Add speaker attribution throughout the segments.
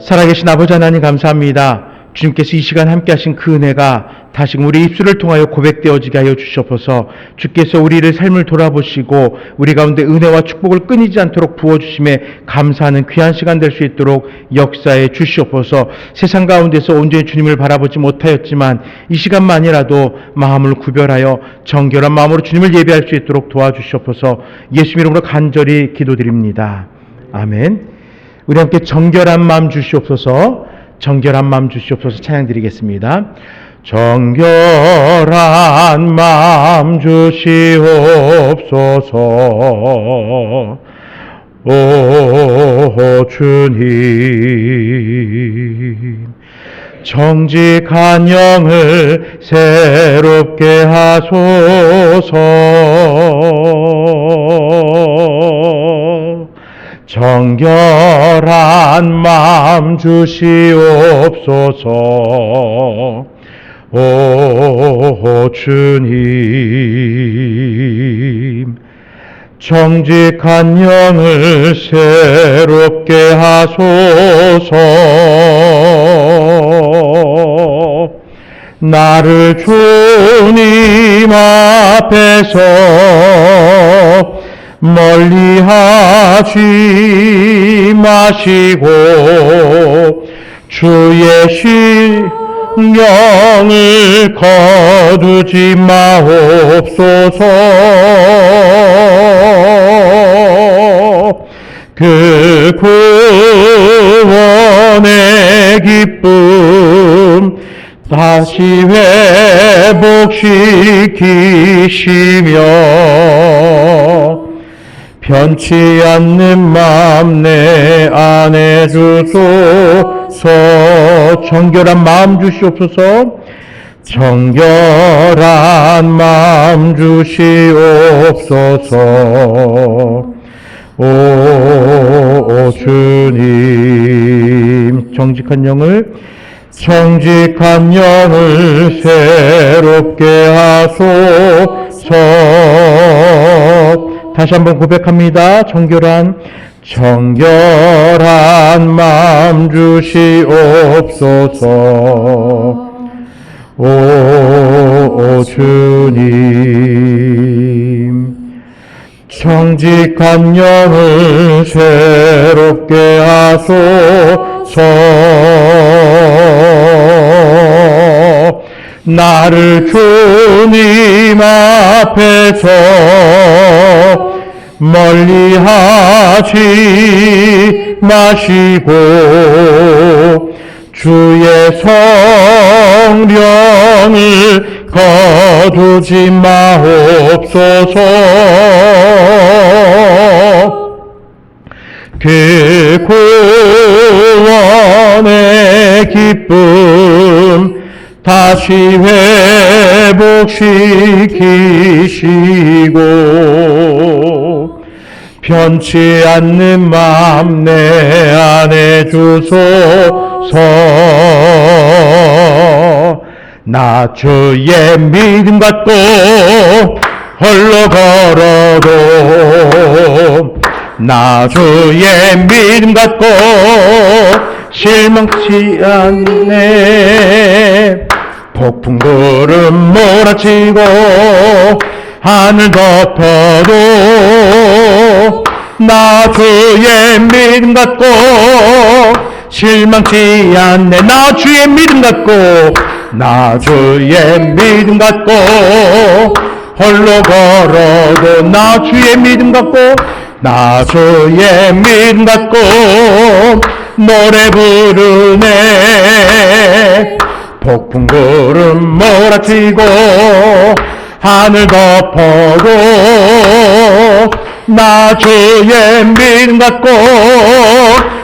Speaker 1: 살아계신 아버지 하나님 감사합니다. 주님께서 이 시간 함께 하신 그 은혜가 다시금 우리 입술을 통하여 고백되어지게 하여 주시옵소서. 주께서 우리를 삶을 돌아보시고 우리 가운데 은혜와 축복을 끊이지 않도록 부어주심에 감사하는 귀한 시간 될 수 있도록 역사해 주시옵소서. 세상 가운데서 온전히 주님을 바라보지 못하였지만 이 시간만이라도 마음을 구별하여 정결한 마음으로 주님을 예배할 수 있도록 도와주시옵소서. 예수 이름으로 간절히 기도드립니다. 아멘. 우리 함께 정결한 마음 주시옵소서. 정결한 마음 주시옵소서. 찬양 드리겠습니다. 정결한 마음 주시옵소서. 오 주님, 정직한 영을 새롭게 하소서. 정결한 마음 주시옵소서. 오 주님, 정직한 영을 새롭게 하소서. 나를 주님 앞에서 멀리하지 마시고 주의 신령을 거두지 마옵소서. 그 구원의 기쁨 다시 회복시키시며 변치 않는 마음 내 안에 주소서. 정결한 마음 주시옵소서. 정결한 마음 주시옵소서. 오 주님, 정직한 영을 새롭게 하소서. 다시 한번 고백합니다. 정결한 마음 주시옵소서. 오 주님, 정직한 영을 새롭게 하소서. 나를 주님 앞에서 멀리하지 마시고 주의 성령을 거두지 마옵소서. 그 구원의 기쁨 다시 회복시키시고 변치 않는 마음 내 안에 주소서. 나 주의 믿음 갖고 홀로 걸어도 나 주의 믿음 갖고 실망치 않네. 폭풍 구름 몰아치고 하늘 덮어도 나 주의 믿음 갖고 실망치 않네. 나 주의 믿음 갖고 홀로 걸어도 나 주의 믿음 갖고 노래 부르네. 폭풍 구름 몰아치고 하늘 덮어도 나 주의 믿음 갖고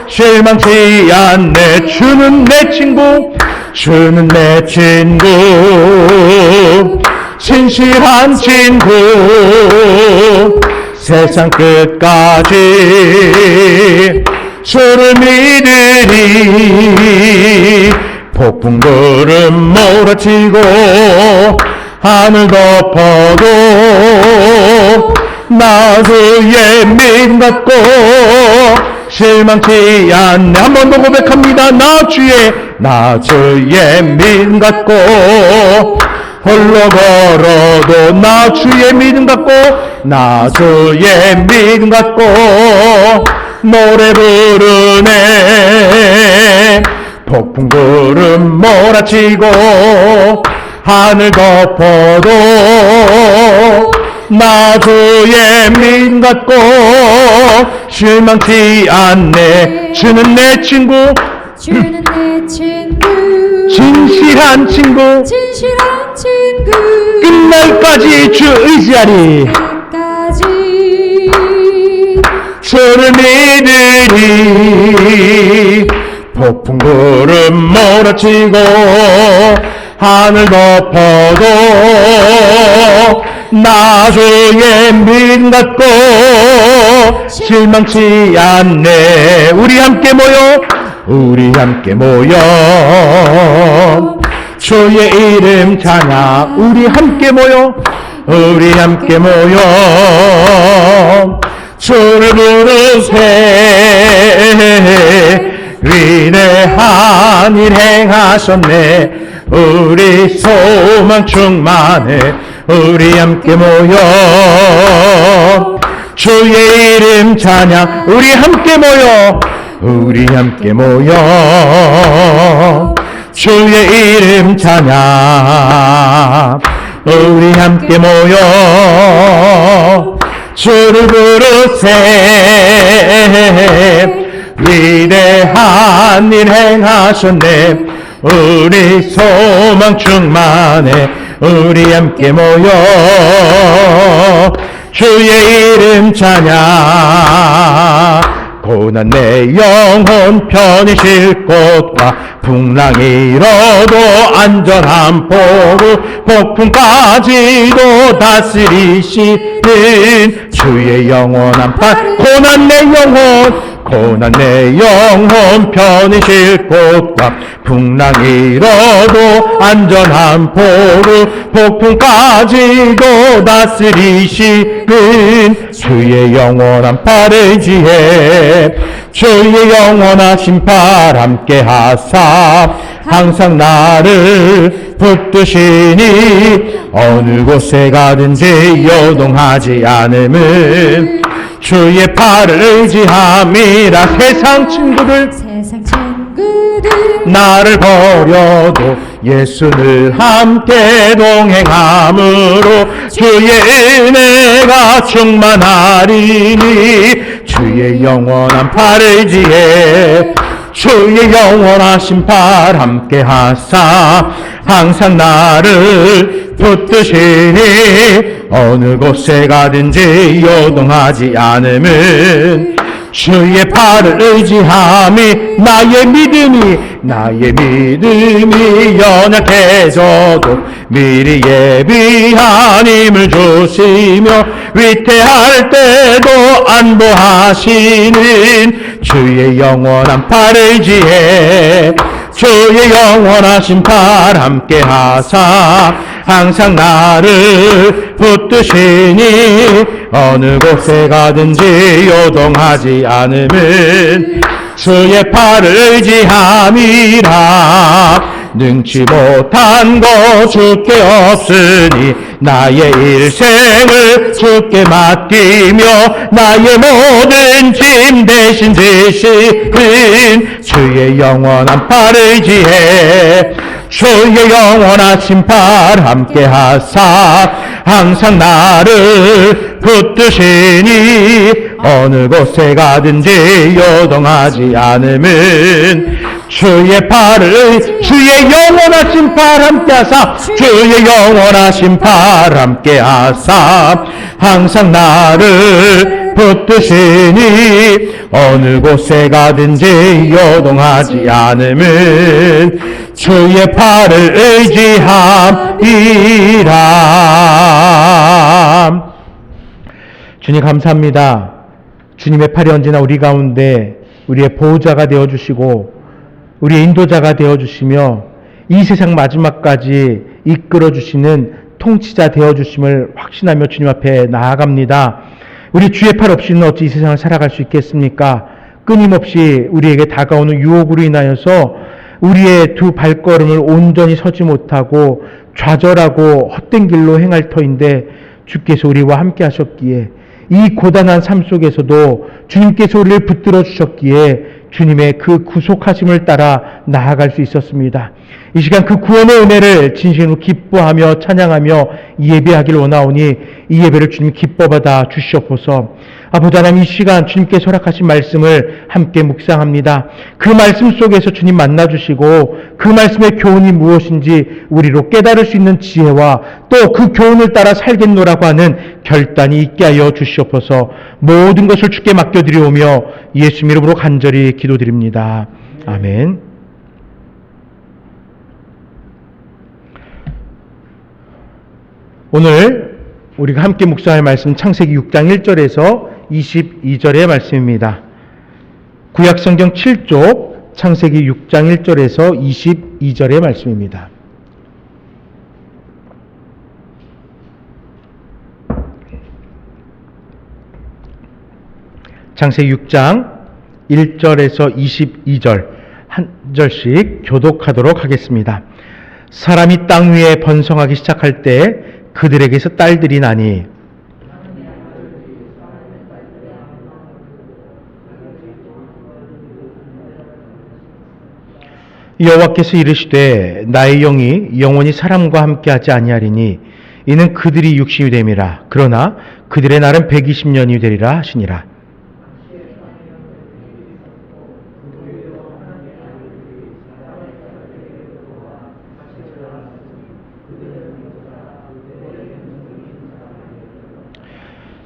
Speaker 1: 실망치 않네. 주는 내 친구, 신실한 친구, 세상 끝까지 주를 믿으리. 폭풍 구름 몰아치고 하늘 덮어도 나 주의 믿음 갖고 실망치 않네. 한 번 더 고백합니다. 나 주의 믿음 갖고 홀로 걸어도 나 주의 믿음 갖고 나 주의 믿음 갖고 노래 부르네. 폭풍 구름 몰아치고 하늘 덮어도 나 주의 믿음 갖고 실망치 않네. 주는 내 친구
Speaker 2: 주는 내 친구
Speaker 1: 진실한 친구
Speaker 2: 진실한 친구
Speaker 1: 끝날까지 주 의지하리.
Speaker 2: 끝까지
Speaker 1: 주를 믿으리. 폭풍 구름 몰아치고 하늘 덮어도 나 주의 믿음 갖고 실망치 않네. 우리 함께 모여 주의 이름 찬양. 우리 함께 모여 주를 부르세. 위대한 일 행하셨네. 우리 소망 충만해. 우리 함께 모여 주의 이름 찬양. 우리 함께 모여 주의 이름 찬양. 우리 함께 모여 주를 부르세. 위대한 일 행하셨네. 우리 소망 충만해. 우리 함께 모여 주의 이름 찬양. 고난 내 영혼 편히 쉴 곳과 풍랑이 일어도 안전한 포구 폭풍까지도 다스리시는 주의 영원한 팔. 고난 내 영혼 편히 쉴 곳과 풍랑이 일어도 안전한 포구 폭풍까지도 다스리시는 주의 영원한 팔을 지혜 주의 영원하신 팔 함께 하사 항상 나를 붙드시니 어느 곳에 가든지 요동하지 않음은 주의 팔을 의지함이라. 세상 친구들 나를 버려도 예수 늘 함께 동행함으로 주의 은혜가 충만하리니 주의 영원한 팔을 의지해 주의 영원하신 팔 함께 하사 항상 나를 붙드시니 어느 곳에 가든지 요동하지 않음은 주의 팔을 의지함이 나의 믿음이 연약해져도 미리 예비한 힘을 주시며 위태할 때도 안보하시는 주의 영원한 팔을 의지해 주의 영원하신 팔 함께 하사 항상 나를 붙드시니 어느 곳에 가든지 요동하지 않음은 주의 팔을 의지함이라. 능치 못한 거 주께 없으니 나의 일생을 주께 맡기며 나의 모든 짐 대신 지시는 주의 영원한 팔을 의지해 주의 영원하신 팔 함께 하사 항상 나를 붙드시니 어느 곳에 가든지 요동하지 않음은 주의 팔을 주의 영원하신 팔 함께 하사 주의 영원하신 팔 함께 하사 항상 나를 붙드시니 어느 곳에 가든지 요동하지 않음은 주의 팔을 의지함이라. 주님 감사합니다. 주님의 팔이 언제나 우리 가운데 우리의 보호자가 되어주시고 우리의 인도자가 되어주시며 이 세상 마지막까지 이끌어주시는 통치자 되어주심을 확신하며 주님 앞에 나아갑니다. 우리 주의 팔 없이는 어찌 이 세상을 살아갈 수 있겠습니까? 끊임없이 우리에게 다가오는 유혹으로 인하여서 우리의 두 발걸음을 온전히 서지 못하고 좌절하고 헛된 길로 행할 터인데 주께서 우리와 함께 하셨기에 이 고단한 삶 속에서도 주님께서 우리를 붙들어 주셨기에 주님의 그 구속하심을 따라 나아갈 수 있었습니다. 이 시간 그 구원의 은혜를 진심으로 기뻐하며 찬양하며 예배하길 원하오니 이 예배를 주님 기뻐받아 주시옵소서. 아버지 하나님, 이 시간 주님께서 허락하신 말씀을 함께 묵상합니다. 그 말씀 속에서 주님 만나주시고 그 말씀의 교훈이 무엇인지 우리로 깨달을 수 있는 지혜와 또 그 교훈을 따라 살겠노라고 하는 결단이 있게 하여 주시옵소서. 모든 것을 주께 맡겨드리오며 예수 이름으로 간절히 기도드립니다. 아멘. 오늘 우리가 함께 묵상할 말씀 창세기 6장 1절에서 22절의 말씀입니다. 구약성경 7쪽 창세기 6장 1절에서 22절의 말씀입니다. 창세기 6장 1절에서 22절 한 절씩 교독하도록 하겠습니다. 사람이 땅 위에 번성하기 시작할 때 그들에게서 딸들이 나니 여호와께서 이르시되 나의 영이 영원히 사람과 함께하지 아니하리니 이는 그들이 육신이 됨이라. 그러나 그들의 날은 120년이 되리라 하시니라.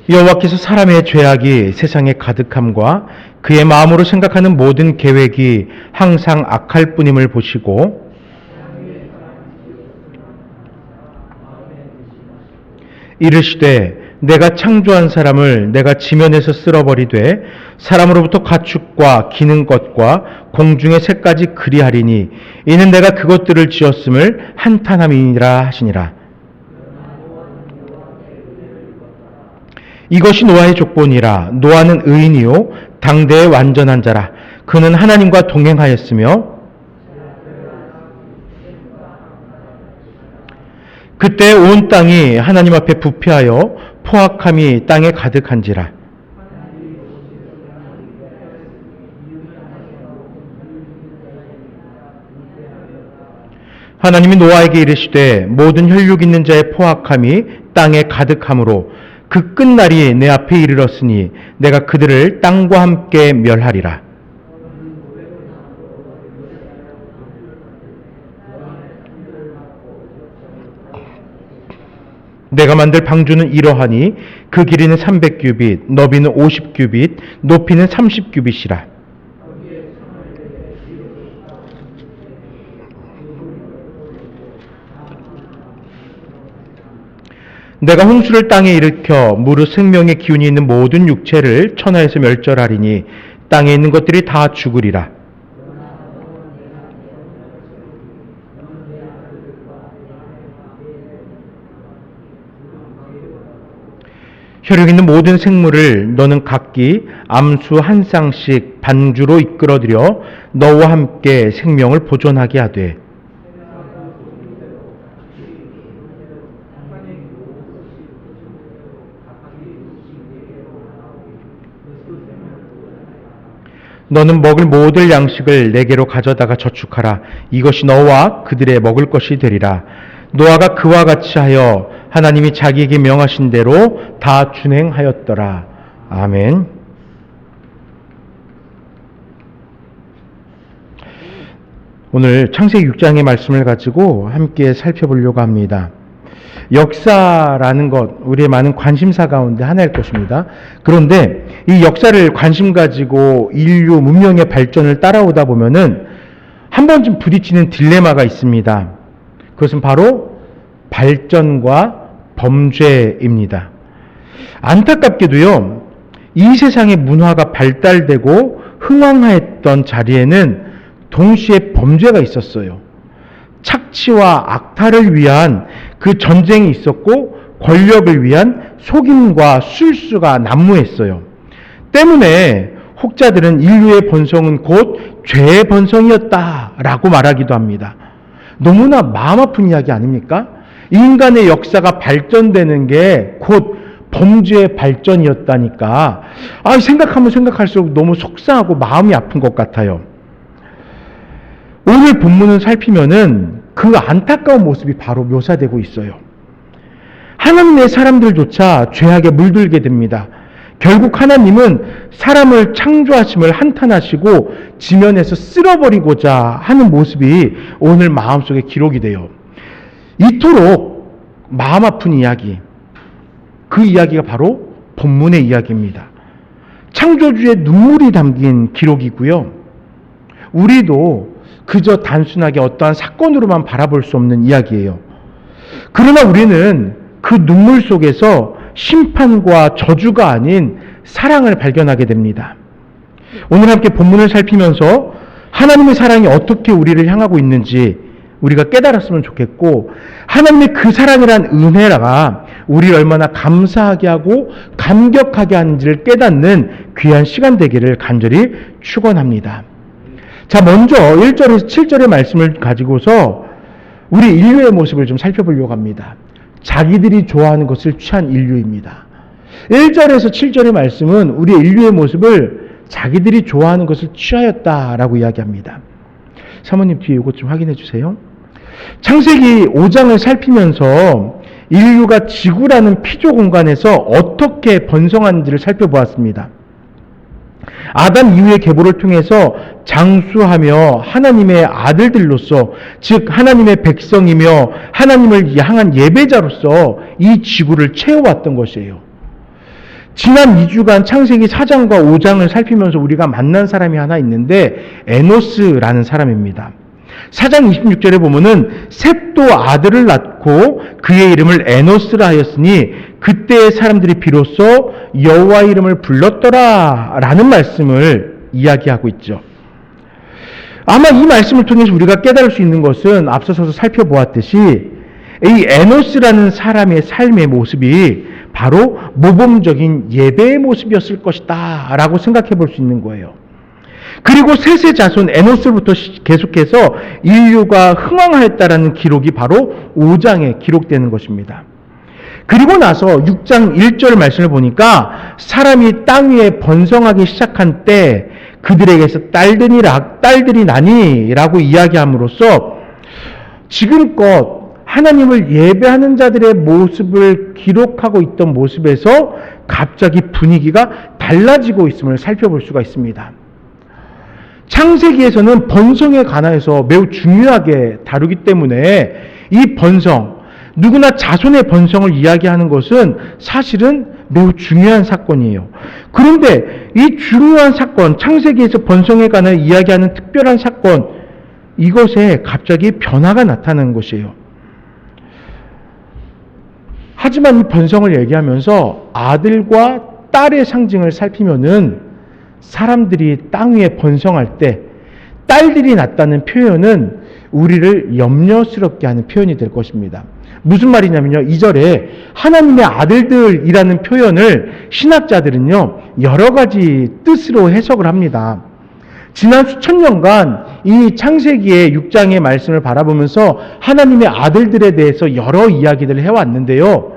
Speaker 1: 여호와께서 사람의 죄악이 세상에 가득함과 그의 마음으로 생각하는 모든 계획이 항상 악할 뿐임을 보시고 이르시되 내가 창조한 사람을 내가 지면에서 쓸어버리되 사람으로부터 가축과 기는 것과 공중의 새까지 그리하리니 이는 내가 그것들을 지었음을 한탄함이니라 하시니라. 이것이 노아의 족본이라. 노아는 의인이요 당대의 완전한 자라. 그는 하나님과 동행하였으며 그때 온 땅이 하나님 앞에 부패하여 포악함이 땅에 가득한지라. 하나님이 노아에게 이르시되 모든 혈육 있는 자의 포악함이 땅에 가득함으로 그 끝날이 내 앞에 이르렀으니 내가 그들을 땅과 함께 멸하리라. 내가 만들 방주는 이러하니 그 길이는 300규빗, 너비는 50규빗, 높이는 30규빗이라. 내가 홍수를 땅에 일으켜 무릇 생명의 기운이 있는 모든 육체를 천하에서 멸절하리니 땅에 있는 것들이 다 죽으리라. 혈육 있는 모든 생물을 너는 각기 암수 한 쌍씩 반주로 이끌어들여 너와 함께 생명을 보존하게 하되 너는 먹을 모든 양식을 내게로 가져다가 저축하라. 이것이 너와 그들의 먹을 것이 되리라. 노아가 그와 같이 하여 하나님이 자기에게 명하신 대로 다 준행하였더라. 아멘. 오늘 창세기 6장의 말씀을 가지고 함께 살펴보려고 합니다. 역사라는 것, 우리의 많은 관심사 가운데 하나일 것입니다. 그런데 이 역사를 관심 가지고 인류 문명의 발전을 따라오다 보면은 한 번쯤 부딪히는 딜레마가 있습니다. 그것은 바로 발전과 범죄입니다. 안타깝게도요, 이 세상의 문화가 발달되고 흥왕하였던 자리에는 동시에 범죄가 있었어요. 착취와 악탈을 위한 그 전쟁이 있었고 권력을 위한 속임과 술수가 난무했어요. 때문에 혹자들은 인류의 번성은 곧 죄의 번성이었다라고 말하기도 합니다. 너무나 마음 아픈 이야기 아닙니까? 인간의 역사가 발전되는 게 곧 범죄의 발전이었다니까. 생각하면 생각할수록 너무 속상하고 마음이 아픈 것 같아요. 오늘 본문을 살피면은 그 안타까운 모습이 바로 묘사되고 있어요. 하나님의 사람들조차 죄악에 물들게 됩니다. 결국 하나님은 사람을 창조하심을 한탄하시고 지면에서 쓸어버리고자 하는 모습이 오늘 마음속에 기록이 돼요. 이토록 마음 아픈 이야기, 그 이야기가 바로 본문의 이야기입니다. 창조주의 눈물이 담긴 기록이고요. 우리도 그저 단순하게 어떠한 사건으로만 바라볼 수 없는 이야기예요. 그러나 우리는 그 눈물 속에서 심판과 저주가 아닌 사랑을 발견하게 됩니다. 오늘 함께 본문을 살피면서 하나님의 사랑이 어떻게 우리를 향하고 있는지 우리가 깨달았으면 좋겠고, 하나님의 그 사랑이란 은혜가 우리를 얼마나 감사하게 하고 감격하게 하는지를 깨닫는 귀한 시간 되기를 간절히 축원합니다. 자, 먼저 1절에서 7절의 말씀을 가지고서 우리 인류의 모습을 좀 살펴보려고 합니다. 자기들이 좋아하는 것을 취한 인류입니다. 1절에서 7절의 말씀은 우리 인류의 모습을 자기들이 좋아하는 것을 취하였다라고 이야기합니다. 사모님 뒤에 이것 좀 확인해 주세요. 창세기 5장을 살피면서 인류가 지구라는 피조 공간에서 어떻게 번성하는지를 살펴보았습니다. 아담 이후의 계보를 통해서 장수하며 하나님의 아들들로서, 즉 하나님의 백성이며 하나님을 향한 예배자로서 이 지구를 채워왔던 것이에요. 지난 2주간 창세기 4장과 5장을 살피면서 우리가 만난 사람이 하나 있는데 에노스라는 사람입니다. 4장 26절에 보면은 셋도 아들을 낳고 그의 이름을 에노스라 하였으니 그때의 사람들이 비로소 여호와 이름을 불렀더라 라는 말씀을 이야기하고 있죠. 아마 이 말씀을 통해서 우리가 깨달을 수 있는 것은 앞서서 살펴보았듯이 이 에노스라는 사람의 삶의 모습이 바로 모범적인 예배의 모습이었을 것이다 라고 생각해 볼 수 있는 거예요. 그리고 셋의 자손 에노스부터 계속해서 인류가 흥왕하였다라는 기록이 바로 5장에 기록되는 것입니다. 그리고 나서 6장 1절 말씀을 보니까 사람이 땅 위에 번성하기 시작한 때 그들에게서 딸들이 나니 라고 이야기함으로써 지금껏 하나님을 예배하는 자들의 모습을 기록하고 있던 모습에서 갑자기 분위기가 달라지고 있음을 살펴볼 수가 있습니다. 창세기에서는 번성에 관하여서 매우 중요하게 다루기 때문에 이 번성, 누구나 자손의 번성을 이야기하는 것은 사실은 매우 중요한 사건이에요. 그런데 이 중요한 사건, 창세기에서 번성에 관해 이야기하는 특별한 사건, 이것에 갑자기 변화가 나타나는 것이에요. 하지만 이 번성을 얘기하면서 아들과 딸의 상징을 살피면은 사람들이 땅 위에 번성할 때 딸들이 낳다는 표현은 우리를 염려스럽게 하는 표현이 될 것입니다. 무슨 말이냐면요, 2절에 하나님의 아들들이라는 표현을 신학자들은요 여러 가지 뜻으로 해석을 합니다. 지난 수천 년간 이 창세기의 6장의 말씀을 바라보면서 하나님의 아들들에 대해서 여러 이야기들을 해왔는데요,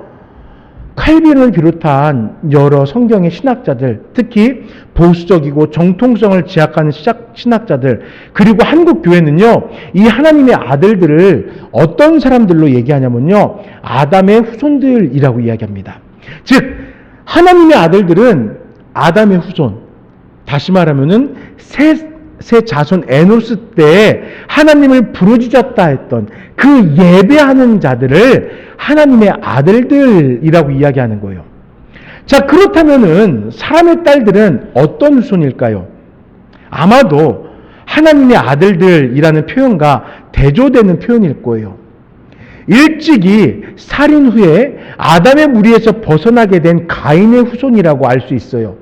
Speaker 1: 칼빈을 비롯한 여러 성경의 신학자들, 특히 보수적이고 정통성을 지향하는 신학자들, 그리고 한국 교회는요 이 하나님의 아들들을 어떤 사람들로 얘기하냐면요 아담의 후손들이라고 이야기합니다. 즉 하나님의 아들들은 아담의 후손, 다시 말하면은 새 자손 에노스 때에 하나님을 부르짖었다 했던 그 예배하는 자들을 하나님의 아들들이라고 이야기하는 거예요. 자, 그렇다면은 사람의 딸들은 어떤 후손일까요? 아마도 하나님의 아들들이라는 표현과 대조되는 표현일 거예요. 일찍이 살인 후에 아담의 무리에서 벗어나게 된 가인의 후손이라고 알 수 있어요.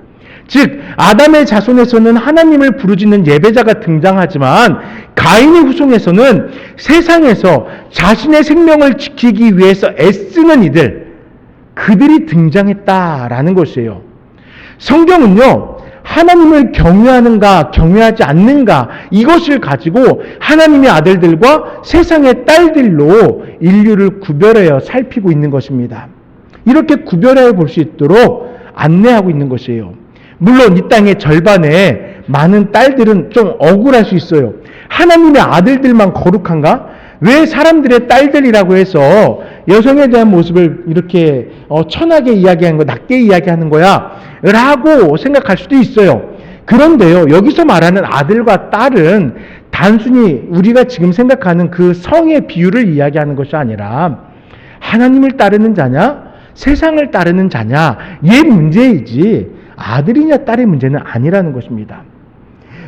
Speaker 1: 즉 아담의 자손에서는 하나님을 부르짖는 예배자가 등장하지만 가인의 후손에서는 세상에서 자신의 생명을 지키기 위해서 애쓰는 이들, 그들이 등장했다라는 것이에요. 성경은요 하나님을 경외하는가 경외하지 않는가 이것을 가지고 하나님의 아들들과 세상의 딸들로 인류를 구별하여 살피고 있는 것입니다. 이렇게 구별하여 볼 수 있도록 안내하고 있는 것이에요. 물론 이 땅의 절반의 많은 딸들은 좀 억울할 수 있어요. 하나님의 아들들만 거룩한가? 왜 사람들의 딸들이라고 해서 여성에 대한 모습을 이렇게 천하게 이야기하는 거, 낮게 이야기하는 거야 라고 생각할 수도 있어요. 그런데요, 여기서 말하는 아들과 딸은 단순히 우리가 지금 생각하는 그 성의 비유를 이야기하는 것이 아니라 하나님을 따르는 자냐, 세상을 따르는 자냐, 얘 문제이지 아들이냐 딸의 문제는 아니라는 것입니다.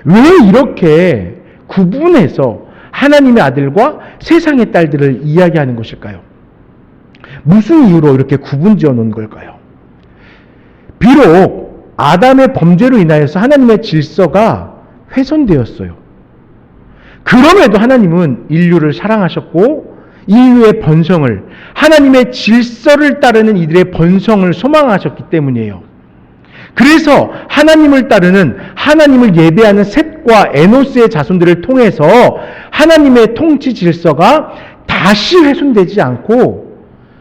Speaker 1: 왜 이렇게 구분해서 하나님의 아들과 세상의 딸들을 이야기하는 것일까요? 무슨 이유로 이렇게 구분지어 놓은 걸까요? 비록 아담의 범죄로 인하여서 하나님의 질서가 훼손되었어요. 그럼에도 하나님은 인류를 사랑하셨고 인류의 번성을, 하나님의 질서를 따르는 이들의 번성을 소망하셨기 때문이에요. 그래서 하나님을 따르는, 하나님을 예배하는 셋과 에노스의 자손들을 통해서 하나님의 통치 질서가 다시 훼손되지 않고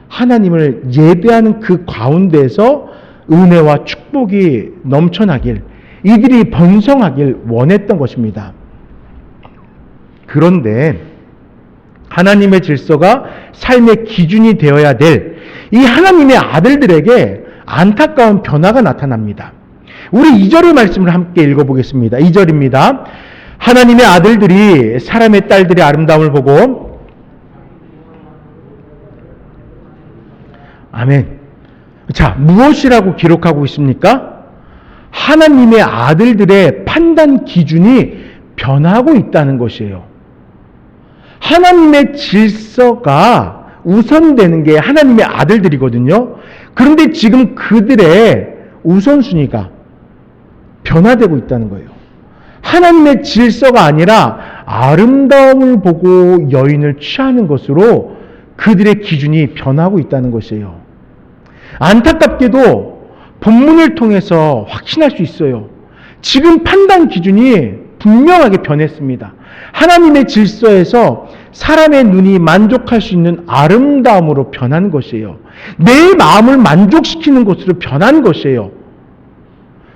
Speaker 1: 하나님을 예배하는 그 가운데에서 은혜와 축복이 넘쳐나길, 이들이 번성하길 원했던 것입니다. 그런데 하나님의 질서가 삶의 기준이 되어야 될 이 하나님의 아들들에게 안타까운 변화가 나타납니다. 우리 2절의 말씀을 함께 읽어보겠습니다. 2절입니다. 하나님의 아들들이 사람의 딸들의 아름다움을 보고, 아멘. 자, 무엇이라고 기록하고 있습니까? 하나님의 아들들의 판단 기준이 변하고 있다는 것이에요. 하나님의 질서가 우선되는 게 하나님의 아들들이거든요. 그런데 지금 그들의 우선순위가 변화되고 있다는 거예요. 하나님의 질서가 아니라 아름다움을 보고 여인을 취하는 것으로 그들의 기준이 변하고 있다는 것이에요. 안타깝게도 본문을 통해서 확신할 수 있어요. 지금 판단 기준이 분명하게 변했습니다. 하나님의 질서에서 사람의 눈이 만족할 수 있는 아름다움으로 변한 것이에요. 내 마음을 만족시키는 것으로 변한 것이에요.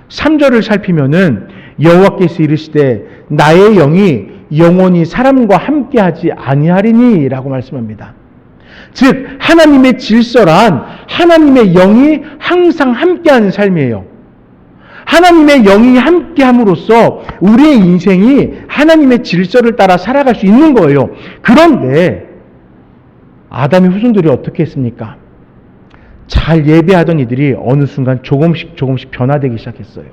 Speaker 1: 3절을 살피면은 여호와께서 이르시되 나의 영이 영원히 사람과 함께하지 아니하리니 라고 말씀합니다. 즉 하나님의 질서란 하나님의 영이 항상 함께하는 삶이에요. 하나님의 영이 함께함으로써 우리의 인생이 하나님의 질서를 따라 살아갈 수 있는 거예요. 그런데 아담의 후손들이 어떻게 했습니까? 잘 예배하던 이들이 어느 순간 조금씩 변화되기 시작했어요.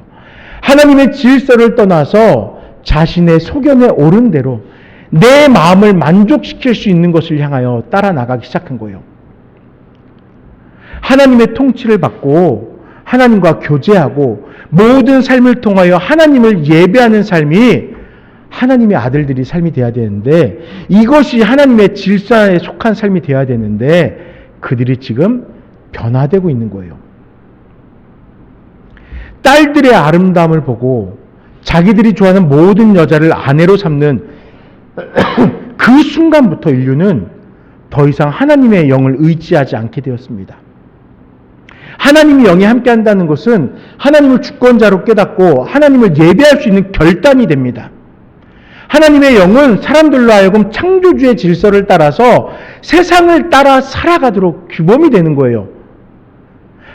Speaker 1: 하나님의 질서를 떠나서 자신의 소견에 옳은 대로 내 마음을 만족시킬 수 있는 것을 향하여 따라 나가기 시작한 거예요. 하나님의 통치를 받고 하나님과 교제하고 모든 삶을 통하여 하나님을 예배하는 삶이 하나님의 아들들이 삶이 되어야 되는데, 이것이 하나님의 질서에 속한 삶이 되어야 되는데 그들이 지금 변화되고 있는 거예요. 딸들의 아름다움을 보고 자기들이 좋아하는 모든 여자를 아내로 삼는 그 순간부터 인류는 더 이상 하나님의 영을 의지하지 않게 되었습니다. 하나님이 영이 함께한다는 것은 하나님을 주권자로 깨닫고 하나님을 예배할 수 있는 결단이 됩니다. 하나님의 영은 사람들로 하여금 창조주의 질서를 따라서 세상을 따라 살아가도록 규범이 되는 거예요.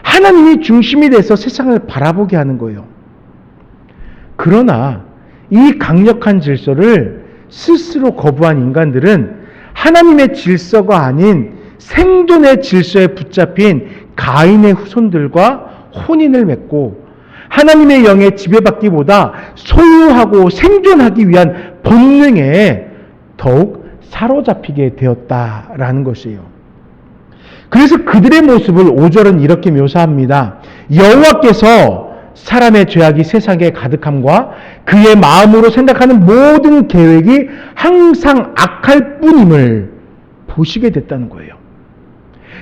Speaker 1: 하나님이 중심이 돼서 세상을 바라보게 하는 거예요. 그러나 이 강력한 질서를 스스로 거부한 인간들은 하나님의 질서가 아닌 생존의 질서에 붙잡힌 가인의 후손들과 혼인을 맺고 하나님의 영에 지배받기보다 소유하고 생존하기 위한 본능에 더욱 사로잡히게 되었다라는 것이에요. 그래서 그들의 모습을 5절은 이렇게 묘사합니다. 여호와께서 사람의 죄악이 세상에 가득함과 그의 마음으로 생각하는 모든 계획이 항상 악할 뿐임을 보시게 됐다는 거예요.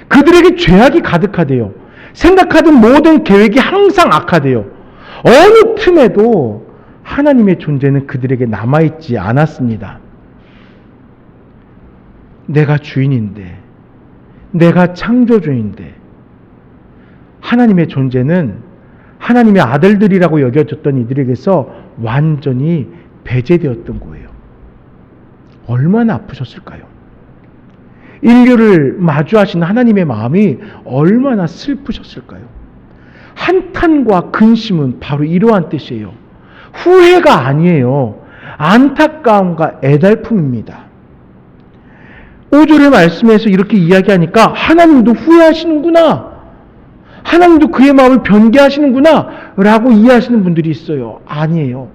Speaker 1: 그들에게 죄악이 가득하대요. 생각하던 모든 계획이 항상 악하대요. 어느 틈에도 하나님의 존재는 그들에게 남아있지 않았습니다. 내가 주인인데, 내가 창조주인데, 하나님의 존재는 하나님의 아들들이라고 여겨졌던 이들에게서 완전히 배제되었던 거예요. 얼마나 아프셨을까요? 인류를 마주하신 하나님의 마음이 얼마나 슬프셨을까요? 한탄과 근심은 바로 이러한 뜻이에요. 후회가 아니에요. 안타까움과 애달픔입니다. 5절의 말씀에서 이렇게 이야기하니까 하나님도 후회하시는구나, 하나님도 그의 마음을 변개하시는구나 라고 이해하시는 분들이 있어요. 아니에요.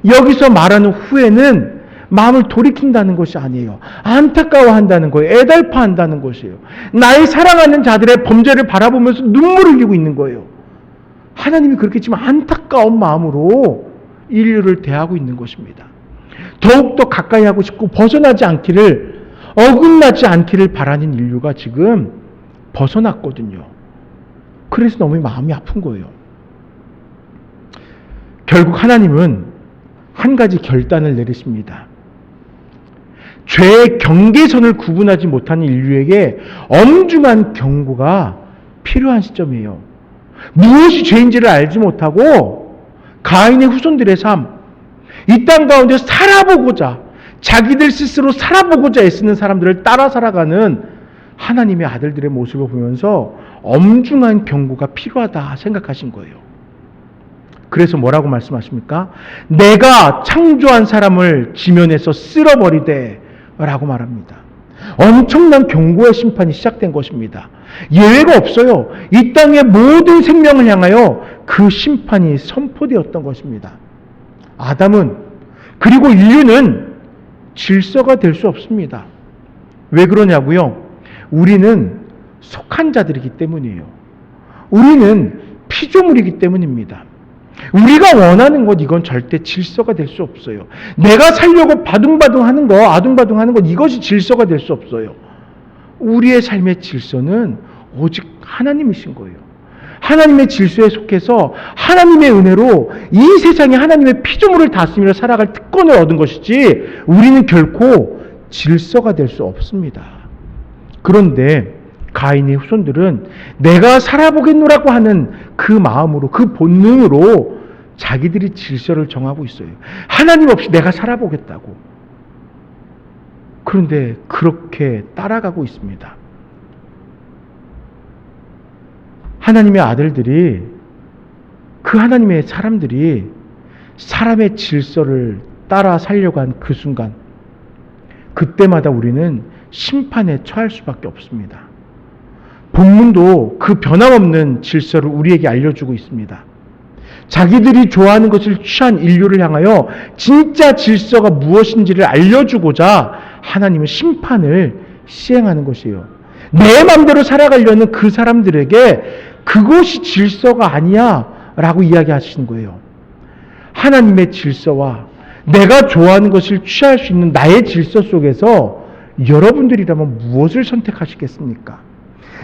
Speaker 1: 여기서 말하는 후회는 마음을 돌이킨다는 것이 아니에요. 안타까워한다는 거예요. 애달파한다는 것이에요. 나의 사랑하는 자들의 범죄를 바라보면서 눈물을 흘리고 있는 거예요. 하나님이 그렇게 지금 안타까운 마음으로 인류를 대하고 있는 것입니다. 더욱더 가까이 하고 싶고 벗어나지 않기를, 어긋나지 않기를 바라는 인류가 지금 벗어났거든요. 그래서 너무 마음이 아픈 거예요. 결국 하나님은 한 가지 결단을 내리십니다. 죄의 경계선을 구분하지 못하는 인류에게 엄중한 경고가 필요한 시점이에요. 무엇이 죄인지를 알지 못하고 가인의 후손들의 삶, 이 땅 가운데 살아보고자, 자기들 스스로 살아보고자 애쓰는 사람들을 따라 살아가는 하나님의 아들들의 모습을 보면서 엄중한 경고가 필요하다 생각하신 거예요. 그래서 뭐라고 말씀하십니까? 내가 창조한 사람을 지면에서 쓸어버리되 라고 말합니다. 엄청난 경고의 심판이 시작된 것입니다. 예외가 없어요. 이 땅의 모든 생명을 향하여 그 심판이 선포되었던 것입니다. 아담은, 그리고 인류는 질서가 될 수 없습니다. 왜 그러냐고요? 우리는 속한 자들이기 때문이에요. 우리는 피조물이기 때문입니다. 우리가 원하는 것, 이건 절대 질서가 될 수 없어요. 내가 살려고 바둥바둥하는 것, 아둥바둥하는 것, 이것이 질서가 될 수 없어요. 우리의 삶의 질서는 오직 하나님이신 거예요. 하나님의 질서에 속해서 하나님의 은혜로 이 세상에 하나님의 피조물을 다스리며 살아갈 특권을 얻은 것이지, 우리는 결코 질서가 될 수 없습니다. 그런데 가인의 후손들은 내가 살아보겠노라고 하는 그 마음으로, 그 본능으로 자기들이 질서를 정하고 있어요. 하나님 없이 내가 살아보겠다고. 그런데 그렇게 따라가고 있습니다. 하나님의 아들들이, 그 하나님의 사람들이 사람의 질서를 따라 살려고 한 그 순간, 그때마다 우리는 심판에 처할 수밖에 없습니다. 본문도 그 변함없는 질서를 우리에게 알려주고 있습니다. 자기들이 좋아하는 것을 취한 인류를 향하여 진짜 질서가 무엇인지를 알려주고자 하나님은 심판을 시행하는 것이에요. 내 마음대로 살아가려는 그 사람들에게 그것이 질서가 아니야 라고 이야기하시는 거예요. 하나님의 질서와 내가 좋아하는 것을 취할 수 있는 나의 질서 속에서 여러분들이라면 무엇을 선택하시겠습니까?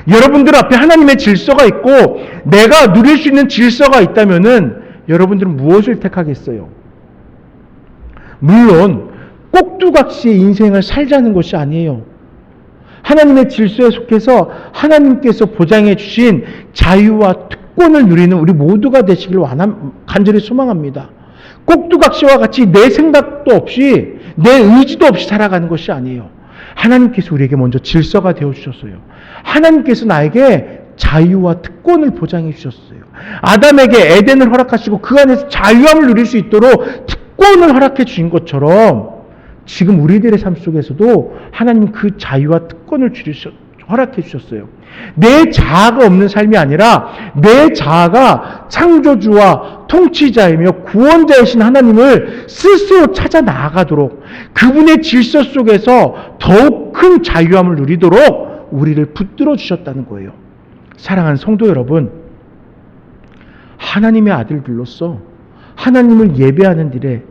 Speaker 1: 여러분들 앞에 하나님의 질서가 있고 내가 누릴 수 있는 질서가 있다면은 여러분들은 무엇을 택하겠어요? 물론 꼭두각시의 인생을 살자는 것이 아니에요. 하나님의 질서에 속해서 하나님께서 보장해 주신 자유와 특권을 누리는 우리 모두가 되시길 간절히 소망합니다. 꼭두각시와 같이 내 생각도 없이, 내 의지도 없이 살아가는 것이 아니에요. 하나님께서 우리에게 먼저 질서가 되어주셨어요. 하나님께서 나에게 자유와 특권을 보장해 주셨어요. 아담에게 에덴을 허락하시고 그 안에서 자유함을 누릴 수 있도록 특권을 허락해 주신 것처럼 지금 우리들의 삶 속에서도 하나님은 그 자유와 특권을 허락해 주셨어요. 내 자아가 없는 삶이 아니라 내 자아가 창조주와 통치자이며 구원자이신 하나님을 스스로 찾아 나아가도록, 그분의 질서 속에서 더욱 큰 자유함을 누리도록 우리를 붙들어 주셨다는 거예요. 사랑하는 성도 여러분, 하나님의 아들들로서 하나님을 예배하는 일에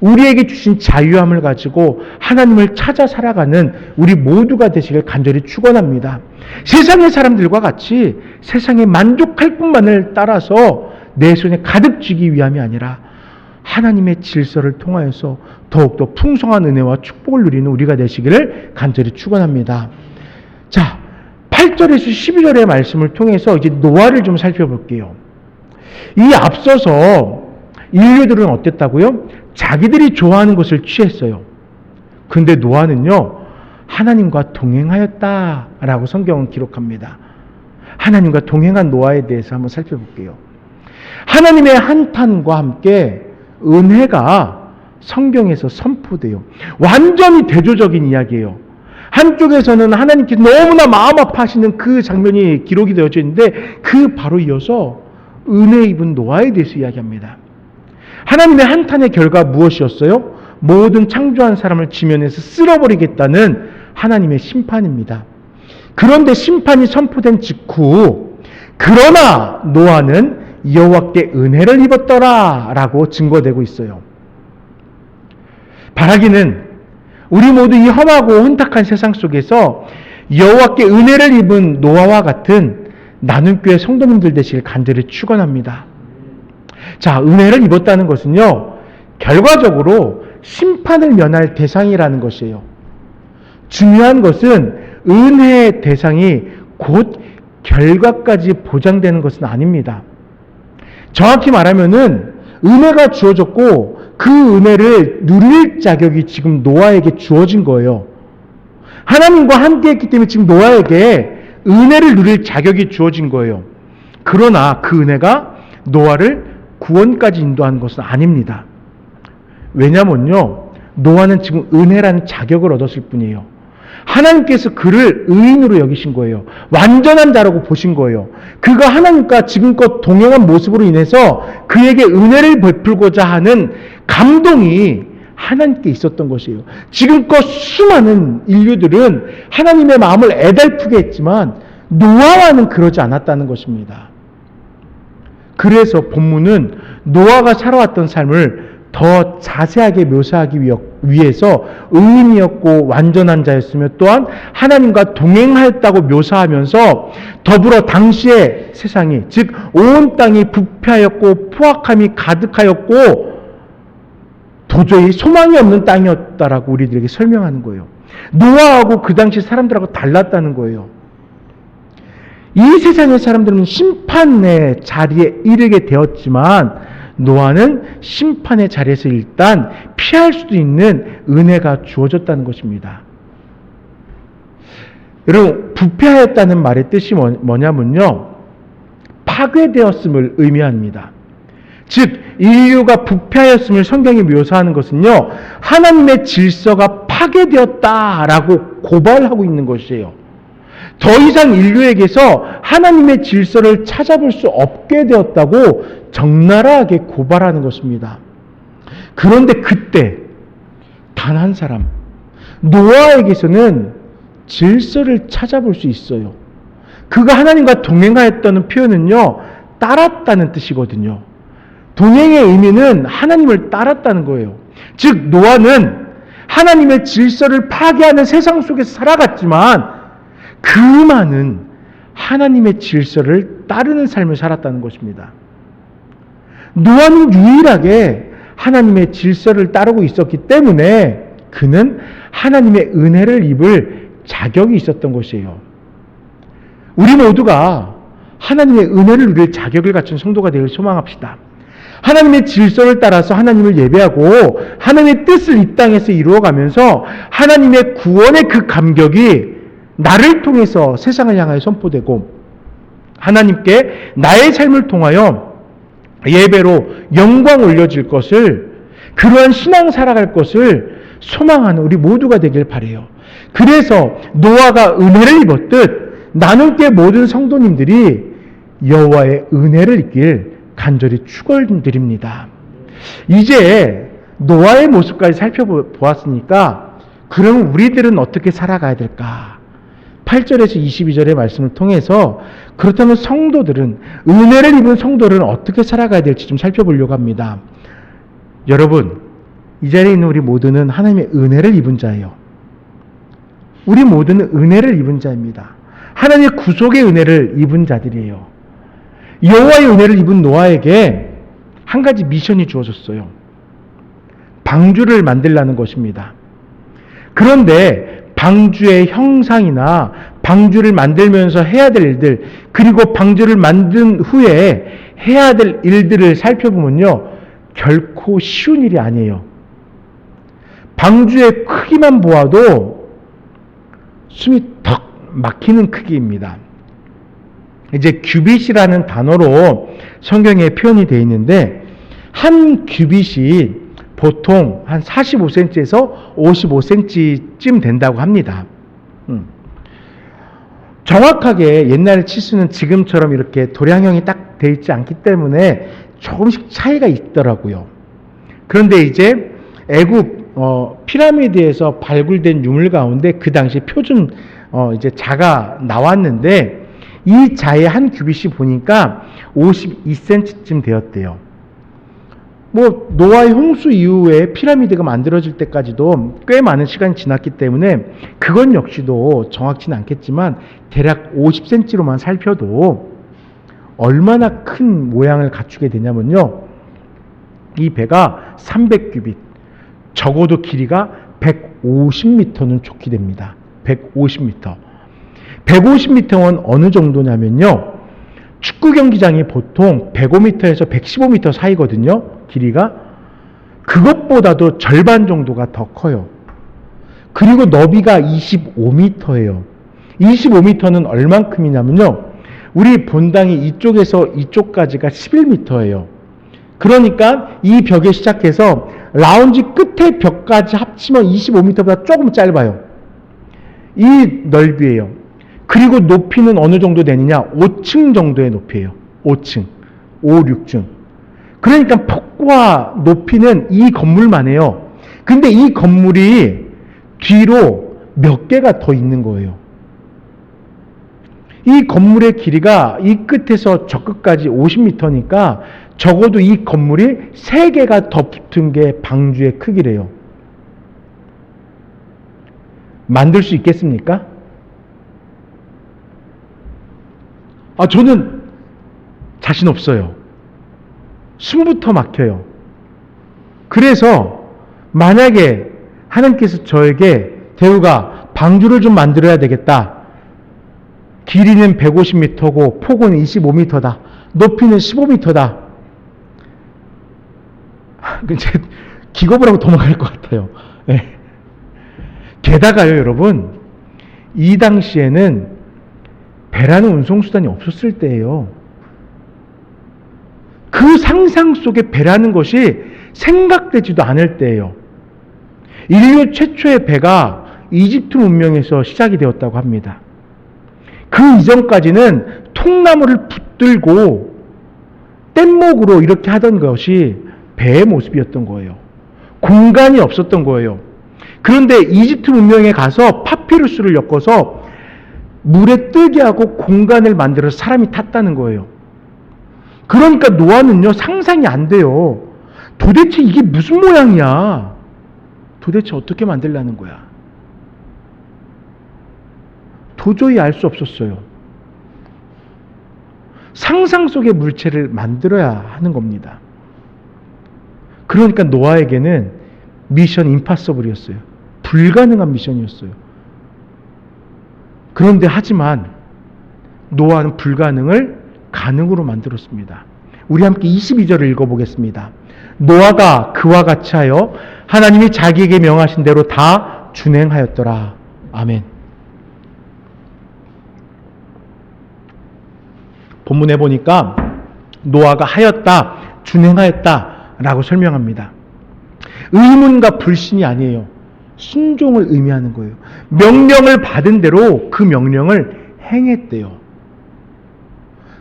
Speaker 1: 우리에게 주신 자유함을 가지고 하나님을 찾아 살아가는 우리 모두가 되시길 간절히 축원합니다. 세상의 사람들과 같이 세상에 만족할 뿐만을 따라서 내 손에 가득 쥐기 위함이 아니라 하나님의 질서를 통하여서 더욱더 풍성한 은혜와 축복을 누리는 우리가 되시기를 간절히 축원합니다. 자, 8절에서 12절의 말씀을 통해서 이제 노아를 좀 살펴볼게요. 이 앞서서 인류들은 어땠다고요? 자기들이 좋아하는 것을 취했어요. 근데 노아는요, 하나님과 동행하였다라고 성경은 기록합니다. 하나님과 동행한 노아에 대해서 한번 살펴볼게요. 하나님의 한탄과 함께 은혜가 성경에서 선포돼요. 완전히 대조적인 이야기예요. 한쪽에서는 하나님께서 너무나 마음 아파하시는 그 장면이 기록이 되어져 있는데 그 바로 이어서 은혜 입은 노아에 대해서 이야기합니다. 하나님의 한탄의 결과 무엇이었어요? 모든 창조한 사람을 지면에서 쓸어버리겠다는 하나님의 심판입니다. 그런데 심판이 선포된 직후 그러나 노아는 여호와께 은혜를 입었더라 라고 증거되고 있어요. 바라기는 우리 모두 이 험하고 혼탁한 세상 속에서 여호와께 은혜를 입은 노아와 같은 나눔교회 성도님들 되시길 간절히 축원합니다. 자, 은혜를 입었다는 것은요, 결과적으로 심판을 면할 대상이라는 것이에요. 중요한 것은 은혜의 대상이 곧 결과까지 보장되는 것은 아닙니다. 정확히 말하면은 은혜가 주어졌고 그 은혜를 누릴 자격이 지금 노아에게 주어진 거예요. 하나님과 함께 했기 때문에 지금 노아에게 은혜를 누릴 자격이 주어진 거예요. 그러나 그 은혜가 노아를 구원까지 인도하는 것은 아닙니다. 왜냐면요, 노아는 지금 은혜라는 자격을 얻었을 뿐이에요. 하나님께서 그를 의인으로 여기신 거예요. 완전한 자라고 보신 거예요. 그가 하나님과 지금껏 동행한 모습으로 인해서 그에게 은혜를 베풀고자 하는 감동이 하나님께 있었던 것이에요. 지금껏 수많은 인류들은 하나님의 마음을 애달프게 했지만 노아와는 그러지 않았다는 것입니다. 그래서 본문은 노아가 살아왔던 삶을 더 자세하게 묘사하기 위해서 의인이었고 완전한 자였으며 또한 하나님과 동행하였다고 묘사하면서 더불어 당시의 세상이, 즉 온 땅이 부패하였고 포악함이 가득하였고 도저히 소망이 없는 땅이었다라고 우리들에게 설명하는 거예요. 노아하고 그 당시 사람들하고 달랐다는 거예요. 이 세상의 사람들은 심판의 자리에 이르게 되었지만 노아는 심판의 자리에서 일단 피할 수도 있는 은혜가 주어졌다는 것입니다. 여러분, 부패하였다는 말의 뜻이 뭐냐면요, 파괴되었음을 의미합니다. 즉 인류가 부패하였음을 성경이 묘사하는 것은요, 하나님의 질서가 파괴되었다라고 고발하고 있는 것이에요. 더 이상 인류에게서 하나님의 질서를 찾아볼 수 없게 되었다고 적나라하게 고발하는 것입니다. 그런데 그때 단 한 사람, 노아에게서는 질서를 찾아볼 수 있어요. 그가 하나님과 동행하였다는 표현은요, 따랐다는 뜻이거든요. 동행의 의미는 하나님을 따랐다는 거예요. 즉 노아는 하나님의 질서를 파괴하는 세상 속에서 살아갔지만 그만은 하나님의 질서를 따르는 삶을 살았다는 것입니다. 노아는 유일하게 하나님의 질서를 따르고 있었기 때문에 그는 하나님의 은혜를 입을 자격이 있었던 것이에요. 우리 모두가 하나님의 은혜를 누릴 자격을 갖춘 성도가 되길 소망합시다. 하나님의 질서를 따라서 하나님을 예배하고 하나님의 뜻을 이 땅에서 이루어가면서 하나님의 구원의 그 감격이 나를 통해서 세상을 향하여 선포되고 하나님께 나의 삶을 통하여 예배로 영광 올려질 것을, 그러한 신앙 살아갈 것을 소망하는 우리 모두가 되길 바라요. 그래서 노아가 은혜를 입었듯 나눌 모든 성도님들이 여호와의 은혜를 입길 간절히 축원드립니다. 이제 노아의 모습까지 살펴보았으니까 그럼 우리들은 어떻게 살아가야 될까? 8절에서 22절의 말씀을 통해서 그렇다면 성도들은, 은혜를 입은 성도들은 어떻게 살아가야 될지 좀 살펴보려고 합니다. 여러분, 이 자리에 있는 우리 모두는 하나님의 은혜를 입은 자예요. 우리 모두는 은혜를 입은 자입니다. 하나님의 구속의 은혜를 입은 자들이에요. 여호와의 은혜를 입은 노아에게 한 가지 미션이 주어졌어요. 방주를 만들라는 것입니다. 그런데 방주의 형상이나 방주를 만들면서 해야 될 일들, 그리고 방주를 만든 후에 해야 될 일들을 살펴보면요, 결코 쉬운 일이 아니에요. 방주의 크기만 보아도 숨이 턱 막히는 크기입니다. 이제 규빗이라는 단어로 성경에 표현이 되어 있는데, 한 규빗이 보통 한 45cm에서 55cm쯤 된다고 합니다. 정확하게 옛날 치수는 지금처럼 이렇게 도량형이 딱 되어 있지 않기 때문에 조금씩 차이가 있더라고요. 그런데 이제 애굽 피라미드에서 발굴된 유물 가운데 그 당시 표준 이제 자가 나왔는데, 이 자의 한 규빗이 보니까 52cm쯤 되었대요. 뭐 노아의 홍수 이후에 피라미드가 만들어질 때까지도 꽤 많은 시간이 지났기 때문에 그건 역시도 정확치는 않겠지만 대략 50cm로만 살펴도 얼마나 큰 모양을 갖추게 되냐면요, 이 배가 300규빗, 적어도 길이가 150m는 좋게 됩니다. 150m. 150m는 어느 정도냐면요, 축구 경기장이 보통 105m에서 115m 사이거든요, 길이가. 그것보다도 절반 정도가 더 커요. 그리고 너비가 25m예요. 25m는 얼만큼이냐면요, 우리 본당이 이쪽에서 이쪽까지가 11m예요. 그러니까 이 벽에 시작해서 라운지 끝에 벽까지 합치면 25m보다 조금 짧아요. 이 넓이에요. 그리고 높이는 어느 정도 되느냐? 5층 정도의 높이에요. 5층. 5, 6층. 그러니까 폭과 높이는 이 건물만 해요. 근데 이 건물이 뒤로 몇 개가 더 있는 거예요. 이 건물의 길이가 이 끝에서 저 끝까지 50m니까 적어도 이 건물이 3개가 더 붙은 게 방주의 크기래요. 만들 수 있겠습니까? 저는 자신 없어요. 숨부터 막혀요. 그래서 만약에 하나님께서 저에게 대우가 방주를 좀 만들어야 되겠다. 길이는 150m고 폭은 25m다. 높이는 15m다. 기겁을 하고 도망갈 것 같아요. 네. 게다가요, 여러분, 이 당시에는 배라는 운송수단이 없었을 때예요. 그 상상 속에 배라는 것이 생각되지도 않을 때예요. 인류 최초의 배가 이집트 문명에서 시작이 되었다고 합니다. 그 이전까지는 통나무를 붙들고 뗏목으로 이렇게 하던 것이 배의 모습이었던 거예요. 공간이 없었던 거예요. 그런데 이집트 문명에 가서 파피루스를 엮어서 물에 뜨게 하고 공간을 만들어서 사람이 탔다는 거예요. 그러니까 노아는요, 상상이 안 돼요. 도대체 이게 무슨 모양이야? 도대체 어떻게 만들라는 거야? 도저히 알 수 없었어요. 상상 속의 물체를 만들어야 하는 겁니다. 그러니까 노아에게는 미션 임파서블이었어요. 불가능한 미션이었어요. 그런데 하지만 노아는 불가능을 가능으로 만들었습니다. 우리 함께 22절을 읽어보겠습니다. 노아가 그와 같이 하여 하나님이 자기에게 명하신 대로 다 준행하였더라. 아멘. 본문에 보니까 노아가 하였다, 준행하였다 라고 설명합니다. 의문과 불신이 아니에요. 순종을 의미하는 거예요. 명령을 받은 대로 그 명령을 행했대요.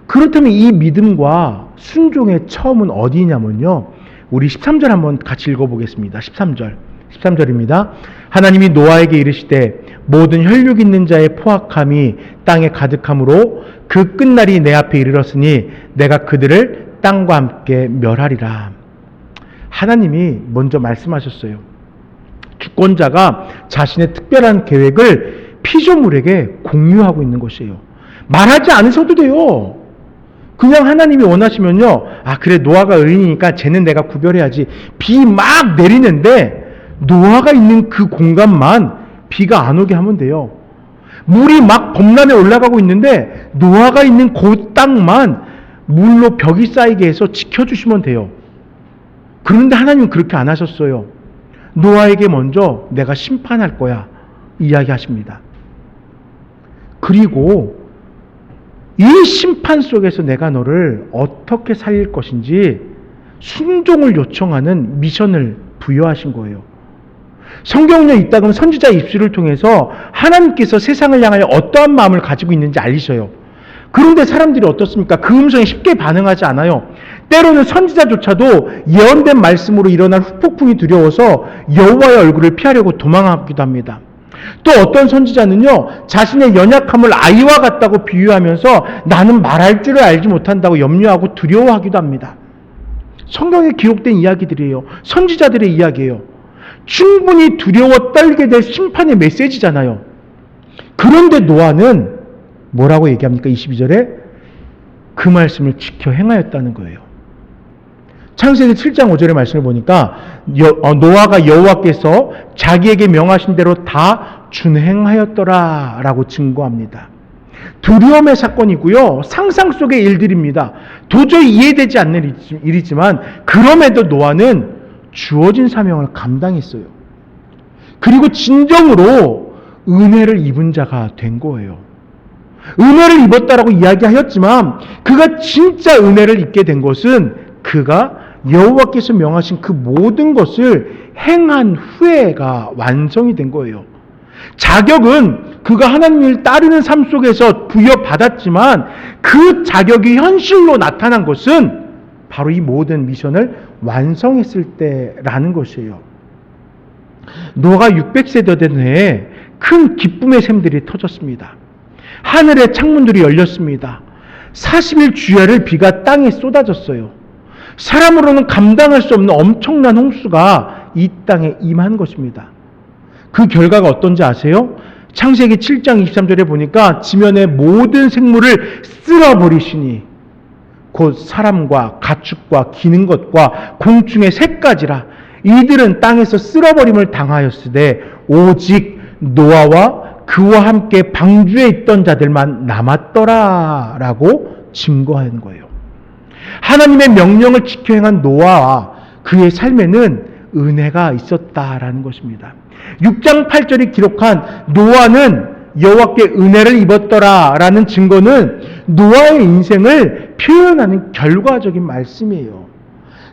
Speaker 1: 그렇다면 이 믿음과 순종의 처음은 어디냐면요, 우리 13절 한번 같이 읽어보겠습니다. 13절입니다. 하나님이 노아에게 이르시되 모든 혈육 있는 자의 포악함이 땅에 가득함으로 그 끝날이 내 앞에 이르렀으니 내가 그들을 땅과 함께 멸하리라. 하나님이 먼저 말씀하셨어요. 주권자가 자신의 특별한 계획을 피조물에게 공유하고 있는 것이에요. 말하지 않으셔도 돼요. 그냥 하나님이 원하시면요, 아 그래 노아가 의인이니까 쟤는 내가 구별해야지. 비 막 내리는데 노아가 있는 그 공간만 비가 안 오게 하면 돼요. 물이 막 범람에 올라가고 있는데 노아가 있는 그 땅만 물로 벽이 쌓이게 해서 지켜주시면 돼요. 그런데 하나님은 그렇게 안 하셨어요. 노아에게 먼저 내가 심판할 거야 이야기하십니다. 그리고 이 심판 속에서 내가 너를 어떻게 살릴 것인지 순종을 요청하는 미션을 부여하신 거예요. 성경에 있다 그러면 선지자 입술을 통해서 하나님께서 세상을 향하여 어떠한 마음을 가지고 있는지 알리셔요. 그런데 사람들이 어떻습니까? 그 음성에 쉽게 반응하지 않아요. 때로는 선지자조차도 예언된 말씀으로 일어날 후폭풍이 두려워서 여호와의 얼굴을 피하려고 도망하기도 합니다. 또 어떤 선지자는요, 자신의 연약함을 아이와 같다고 비유하면서 나는 말할 줄을 알지 못한다고 염려하고 두려워하기도 합니다. 성경에 기록된 이야기들이에요. 선지자들의 이야기예요. 충분히 두려워 떨게 될 심판의 메시지잖아요. 그런데 노아는 뭐라고 얘기합니까? 22절에 그 말씀을 지켜 행하였다는 거예요. 창세기 7장 5절의 말씀을 보니까 노아가 여호와께서 자기에게 명하신 대로 다 준행하였더라 라고 증거합니다. 두려움의 사건이고요, 상상 속의 일들입니다. 도저히 이해되지 않는 일이지만 그럼에도 노아는 주어진 사명을 감당했어요. 그리고 진정으로 은혜를 입은 자가 된 거예요. 은혜를 입었다라고 이야기하였지만 그가 진짜 은혜를 입게 된 것은 그가 여호와께서 명하신 그 모든 것을 행한 후에가 완성이 된 거예요. 자격은 그가 하나님을 따르는 삶 속에서 부여받았지만 그 자격이 현실로 나타난 것은 바로 이 모든 미션을 완성했을 때라는 것이에요. 노아가 600세대 된 해에 큰 기쁨의 샘들이 터졌습니다. 하늘의 창문들이 열렸습니다. 40일 주야를 비가 땅에 쏟아졌어요. 사람으로는 감당할 수 없는 엄청난 홍수가 이 땅에 임한 것입니다. 그 결과가 어떤지 아세요? 창세기 7장 23절에 보니까 지면의 모든 생물을 쓸어버리시니 곧 사람과 가축과 기는 것과 공중의 새까지라 이들은 땅에서 쓸어버림을 당하였으되 오직 노아와 그와 함께 방주에 있던 자들만 남았더라 라고 증거한 거예요. 하나님의 명령을 지켜 행한 노아와 그의 삶에는 은혜가 있었다라는 것입니다. 6장 8절이 기록한 노아는 여호와께 은혜를 입었더라 라는 증거는 노아의 인생을 표현하는 결과적인 말씀이에요.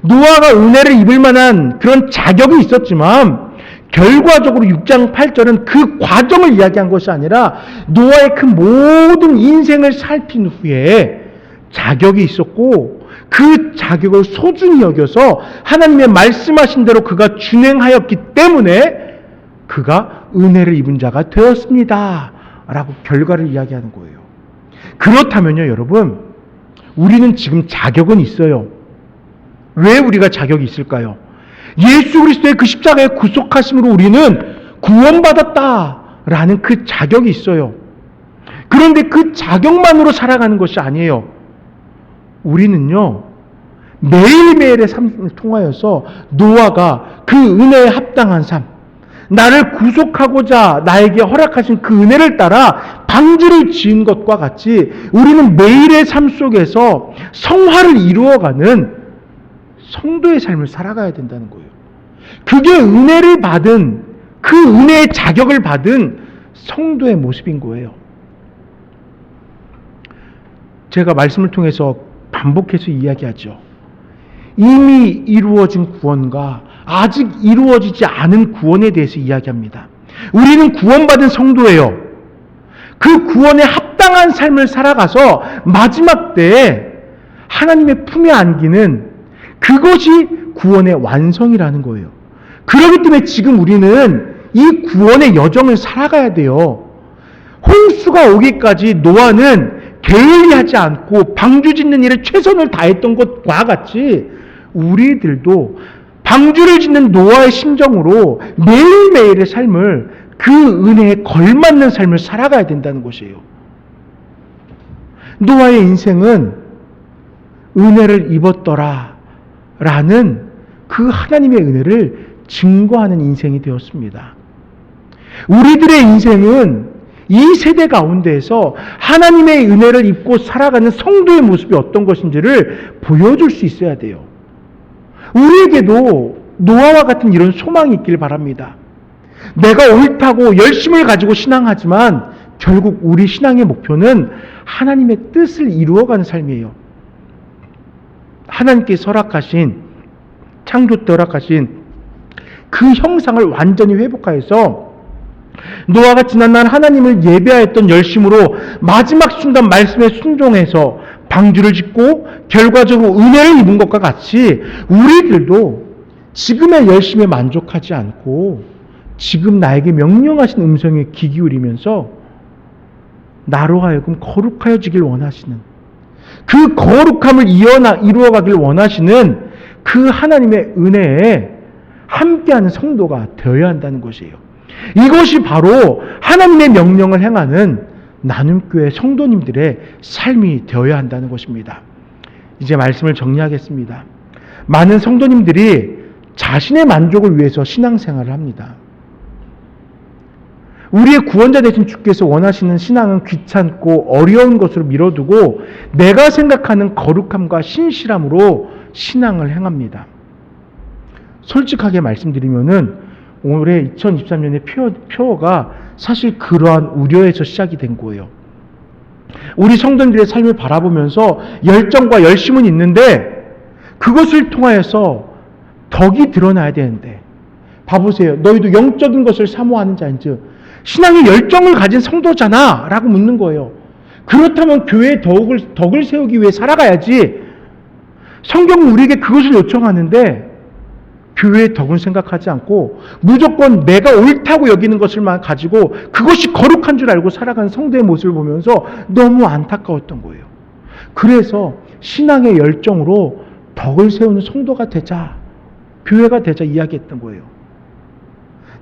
Speaker 1: 노아가 은혜를 입을 만한 그런 자격이 있었지만 결과적으로 6장 8절은 그 과정을 이야기한 것이 아니라 노아의 그 모든 인생을 살핀 후에 자격이 있었고 그 자격을 소중히 여겨서 하나님의 말씀하신 대로 그가 준행하였기 때문에 그가 은혜를 입은 자가 되었습니다 라고 결과를 이야기하는 거예요. 그렇다면요 여러분, 우리는 지금 자격은 있어요. 왜 우리가 자격이 있을까요? 예수 그리스도의 그 십자가의 구속하심으로 우리는 구원받았다라는 그 자격이 있어요. 그런데 그 자격만으로 살아가는 것이 아니에요. 우리는요 매일매일의 삶을 통하여서 노아가 그 은혜에 합당한 삶, 나를 구속하고자 나에게 허락하신 그 은혜를 따라 방주를 지은 것과 같이 우리는 매일의 삶 속에서 성화를 이루어가는 성도의 삶을 살아가야 된다는 거예요. 그게 은혜를 받은, 그 은혜의 자격을 받은 성도의 모습인 거예요. 제가 말씀을 통해서 반복해서 이야기하죠. 이미 이루어진 구원과 아직 이루어지지 않은 구원에 대해서 이야기합니다. 우리는 구원받은 성도예요. 그 구원에 합당한 삶을 살아가서 마지막 때에 하나님의 품에 안기는 그것이 구원의 완성이라는 거예요. 그렇기 때문에 지금 우리는 이 구원의 여정을 살아가야 돼요. 홍수가 오기까지 노아는 게을리하지 않고 방주 짓는 일에 최선을 다했던 것과 같이 우리들도 방주를 짓는 노아의 심정으로 매일매일의 삶을 그 은혜에 걸맞는 삶을 살아가야 된다는 것이에요. 노아의 인생은 은혜를 입었더라 라는 그 하나님의 은혜를 증거하는 인생이 되었습니다. 우리들의 인생은 이 세대 가운데에서 하나님의 은혜를 입고 살아가는 성도의 모습이 어떤 것인지를 보여줄 수 있어야 돼요. 우리에게도 노아와 같은 이런 소망이 있길 바랍니다. 내가 옳다고 열심을 가지고 신앙하지만 결국 우리 신앙의 목표는 하나님의 뜻을 이루어가는 삶이에요. 하나님께서 창조 때 허락하신 그 형상을 완전히 회복하여서 노아가 지난날 하나님을 예배하였던 열심으로 마지막 순간 말씀에 순종해서 방주를 짓고 결과적으로 은혜를 입은 것과 같이 우리들도 지금의 열심에 만족하지 않고 지금 나에게 명령하신 음성에 귀 기울이면서 나로 하여금 거룩하여지길 원하시는, 그 거룩함을 이루어가길 원하시는 그 하나님의 은혜에 함께하는 성도가 되어야 한다는 것이에요. 이것이 바로 하나님의 명령을 행하는 나눔교회 성도님들의 삶이 되어야 한다는 것입니다. 이제 말씀을 정리하겠습니다. 많은 성도님들이 자신의 만족을 위해서 신앙생활을 합니다. 우리의 구원자 되신 주께서 원하시는 신앙은 귀찮고 어려운 것으로 미뤄두고 내가 생각하는 거룩함과 신실함으로 신앙을 행합니다. 솔직하게 말씀드리면은 올해 2023년의 표어가 사실 그러한 우려에서 시작이 된 거예요. 우리 성도들의 삶을 바라보면서 열정과 열심은 있는데 그것을 통하여서 덕이 드러나야 되는데, 봐보세요. 너희도 영적인 것을 사모하는 자인즉 신앙의 열정을 가진 성도잖아 라고 묻는 거예요. 그렇다면 교회의 덕을 세우기 위해 살아가야지. 성경은 우리에게 그것을 요청하는데 교회의 덕은 생각하지 않고 무조건 내가 옳다고 여기는 것을만 가지고 그것이 거룩한 줄 알고 살아가는 성도의 모습을 보면서 너무 안타까웠던 거예요. 그래서 신앙의 열정으로 덕을 세우는 성도가 되자, 교회가 되자 이야기했던 거예요.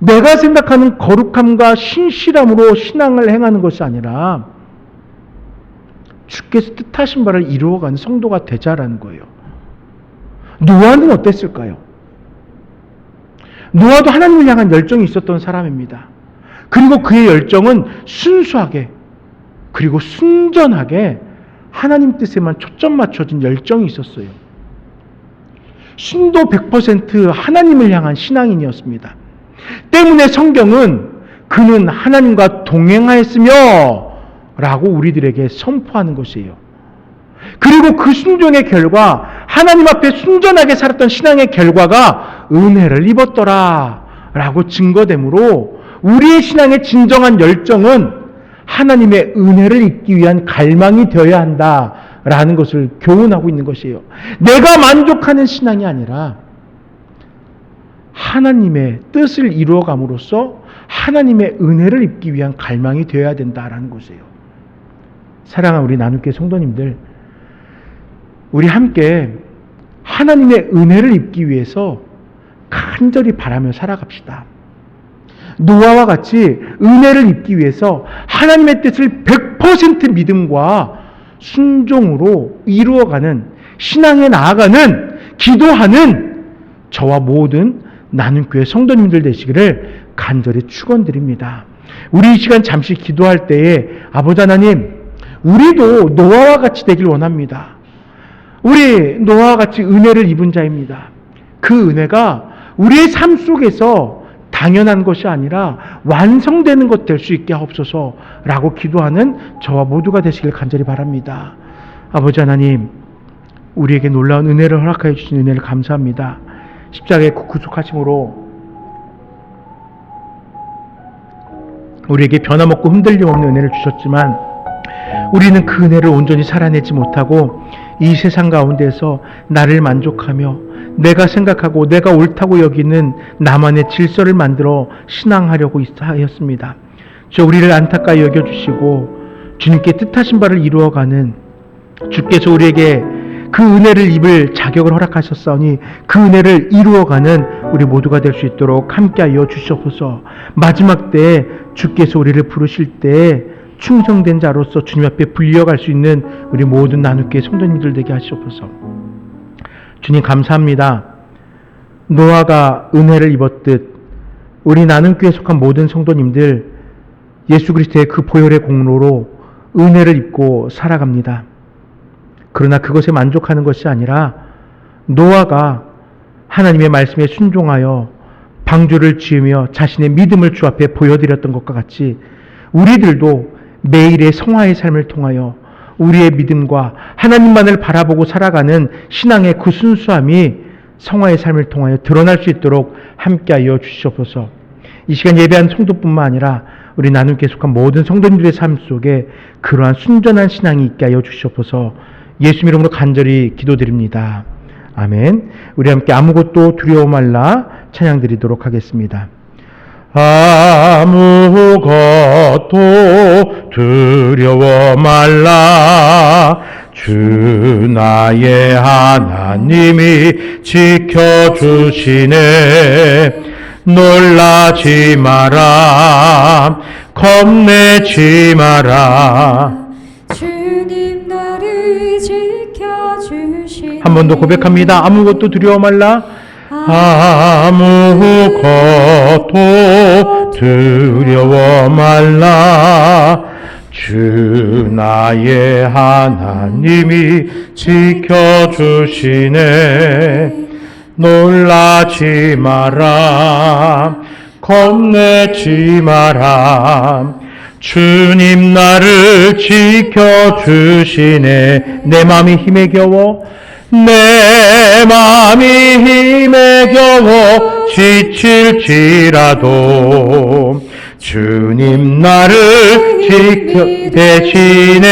Speaker 1: 내가 생각하는 거룩함과 신실함으로 신앙을 행하는 것이 아니라 주께서 뜻하신 바를 이루어가는 성도가 되자라는 거예요. 노아는 어땠을까요? 노아도 하나님을 향한 열정이 있었던 사람입니다. 그리고 그의 열정은 순수하게 그리고 순전하게 하나님 뜻에만 초점 맞춰진 열정이 있었어요. 순도 100% 하나님을 향한 신앙인이었습니다. 때문에 성경은 그는 하나님과 동행하였으며 라고 우리들에게 선포하는 것이에요. 그리고 그 순종의 결과, 하나님 앞에 순전하게 살았던 신앙의 결과가 은혜를 입었더라 라고 증거되므로 우리의 신앙의 진정한 열정은 하나님의 은혜를 입기 위한 갈망이 되어야 한다라는 것을 교훈하고 있는 것이에요. 내가 만족하는 신앙이 아니라 하나님의 뜻을 이루어감으로써 하나님의 은혜를 입기 위한 갈망이 되어야 된다라는 것이에요. 사랑하는 우리 나눔교회 성도님들, 우리 함께 하나님의 은혜를 입기 위해서 간절히 바라며 살아갑시다. 노아와 같이 은혜를 입기 위해서 하나님의 뜻을 100% 믿음과 순종으로 이루어가는, 신앙에 나아가는, 기도하는 저와 모든 나눔교회 성도님들 되시기를 간절히 축원드립니다. 우리 이 시간 잠시 기도할 때에 아버지 하나님, 우리도 노아와 같이 되길 원합니다. 우리 노아와 같이 은혜를 입은 자입니다. 그 은혜가 우리의 삶 속에서 당연한 것이 아니라 완성되는 것 될 수 있게 하옵소서라고 기도하는 저와 모두가 되시길 간절히 바랍니다. 아버지 하나님, 우리에게 놀라운 은혜를 허락하여 주신 은혜를 감사합니다. 십자가에 구속하심으로 우리에게 변함없고 흔들림 없는 은혜를 주셨지만 우리는 그 은혜를 온전히 살아내지 못하고 이 세상 가운데서 나를 만족하며 내가 생각하고 내가 옳다고 여기는 나만의 질서를 만들어 신앙하려고 하였습니다. 저 우리를 안타까이 여겨주시고 주님께 뜻하신 바를 이루어가는, 주께서 우리에게 그 은혜를 입을 자격을 허락하셨사오니 그 은혜를 이루어가는 우리 모두가 될 수 있도록 함께하여 주시옵소서. 마지막 때에 주께서 우리를 부르실 때에 충성된 자로서 주님 앞에 불려갈 수 있는 우리 모든 나눔교회 성도님들 되게 하시옵소서. 주님 감사합니다. 노아가 은혜를 입었듯 우리 나눔교회에 속한 모든 성도님들 예수 그리스도의 그 보혈의 공로로 은혜를 입고 살아갑니다. 그러나 그것에 만족하는 것이 아니라 노아가 하나님의 말씀에 순종하여 방주를 지으며 자신의 믿음을 주 앞에 보여드렸던 것과 같이 우리들도 매일의 성화의 삶을 통하여 우리의 믿음과 하나님만을 바라보고 살아가는 신앙의 그 순수함이 성화의 삶을 통하여 드러날 수 있도록 함께하여 주시옵소서. 이 시간 예배한 성도뿐만 아니라 우리 나눔교회에 속한 모든 성도님들의 삶 속에 그러한 순전한 신앙이 있게 하여 주시옵소서. 예수 이름으로 간절히 기도드립니다. 아멘. 우리 함께 아무것도 두려워 말라 찬양 드리도록 하겠습니다. 아무것도 두려워 말라. 주 나의 하나님이 지켜주시네. 놀라지 마라. 겁내지 마라.
Speaker 2: 주님 나를 지켜주시네.
Speaker 1: 한 번 더 고백합니다. 아무것도 두려워 말라. 아무것도 두려워 말라. 주 나의 하나님이 지켜주시네. 놀라지 마라. 겁내지 마라. 주님 나를 지켜주시네. 내 마음이 힘에 겨워 내 마음이 힘에 겨워 지칠지라도 주님 나를 지켜대시네.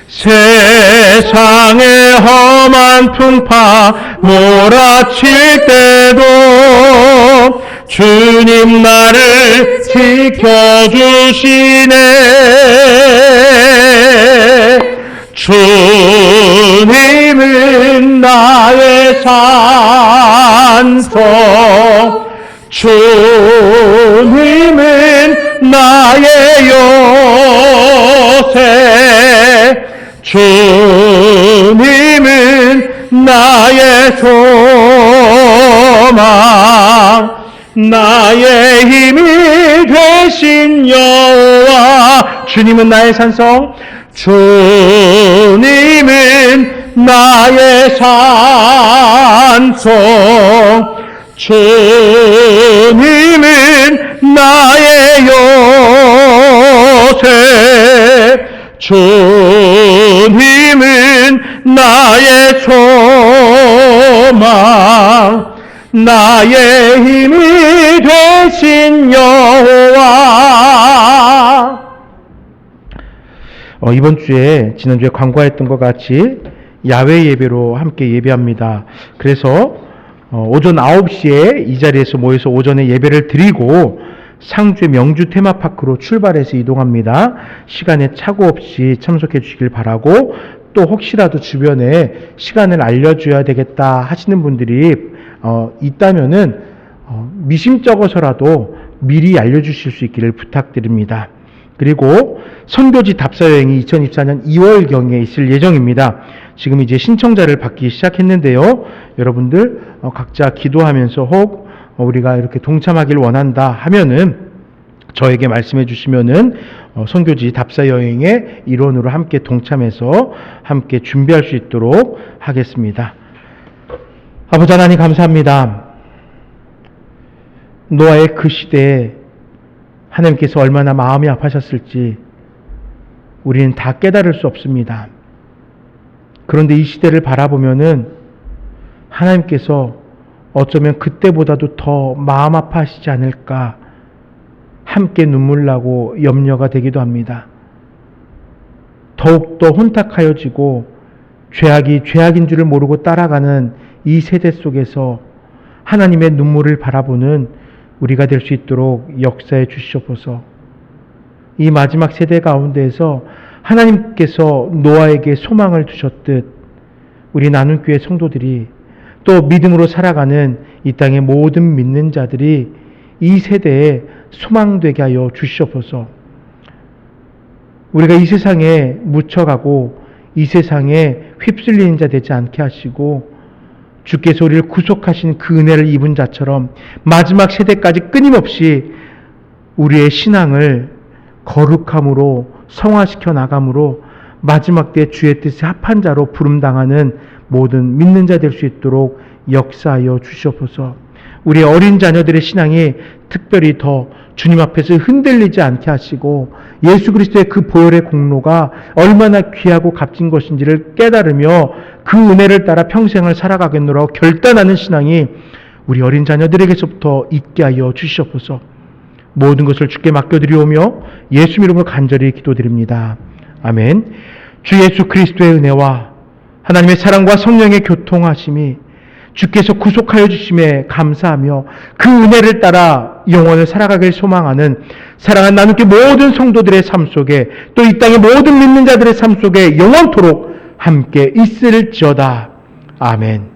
Speaker 1: 세상의 험한 풍파 몰아칠 때도 주님 나를 지켜주시네. 주님은 나의 산성, 주님은 나의 요새, 주님은 나의 소망, 나의 힘이 되신 여호와. 주님은 나의 산성, 주님은 나의 산성, 주님은 나의 요새, 주님은 나의 소망, 나의 힘이 되신 여호와. 이번 주에 지난주에 광고했던 것 같이 야외 예배로 함께 예배합니다. 그래서 오전 9시에 이 자리에서 모여서 오전에 예배를 드리고 상주의 명주 테마파크로 출발해서 이동합니다. 시간에 착오 없이 참석해 주시길 바라고, 또 혹시라도 주변에 시간을 알려줘야 되겠다 하시는 분들이 있다면은 미심쩍어서라도 미리 알려주실 수 있기를 부탁드립니다. 그리고 선교지 답사여행이 2024년 2월경에 있을 예정입니다. 지금 이제 신청자를 받기 시작했는데요. 여러분들 각자 기도하면서 혹 우리가 이렇게 동참하길 원한다 하면은 저에게 말씀해 주시면은 선교지 답사여행의 일원으로 함께 동참해서 함께 준비할 수 있도록 하겠습니다. 아버지 하나님 감사합니다. 노아의 그 시대에 하나님께서 얼마나 마음이 아파셨을지 우리는 다 깨달을 수 없습니다. 그런데 이 시대를 바라보면은 하나님께서 어쩌면 그때보다도 더 마음 아파하시지 않을까, 함께 눈물 나고 염려가 되기도 합니다. 더욱더 혼탁하여지고 죄악이 죄악인 줄을 모르고 따라가는 이 세대 속에서 하나님의 눈물을 바라보는 우리가 될 수 있도록 역사해 주시옵소서. 이 마지막 세대 가운데에서 하나님께서 노아에게 소망을 주셨듯 우리 나눔교회 성도들이 또 믿음으로 살아가는 이 땅의 모든 믿는 자들이 이 세대에 소망되게 하여 주시옵소서. 우리가 이 세상에 묻혀가고 이 세상에 휩쓸리는 자 되지 않게 하시고 주께서 우리를 구속하신 그 은혜를 입은 자처럼 마지막 세대까지 끊임없이 우리의 신앙을 거룩함으로 성화시켜 나감으로 마지막 때 주의 뜻에 합한 자로 부름당하는 모든 믿는 자 될 수 있도록 역사하여 주시옵소서. 우리 어린 자녀들의 신앙이 특별히 더 주님 앞에서 흔들리지 않게 하시고 예수 그리스도의 그 보혈의 공로가 얼마나 귀하고 값진 것인지를 깨달으며 그 은혜를 따라 평생을 살아가겠노라고 결단하는 신앙이 우리 어린 자녀들에게서부터 있게 하여 주시옵소서. 모든 것을 주께 맡겨드리오며 예수 이름으로 간절히 기도드립니다. 아멘. 주 예수 그리스도의 은혜와 하나님의 사랑과 성령의 교통하심이 주께서 구속하여 주심에 감사하며 그 은혜를 따라 영원을 살아가길 소망하는 사랑하는 나누게 모든 성도들의 삶 속에 또 이 땅의 모든 믿는 자들의 삶 속에 영원토록 함께 있을지어다. 아멘.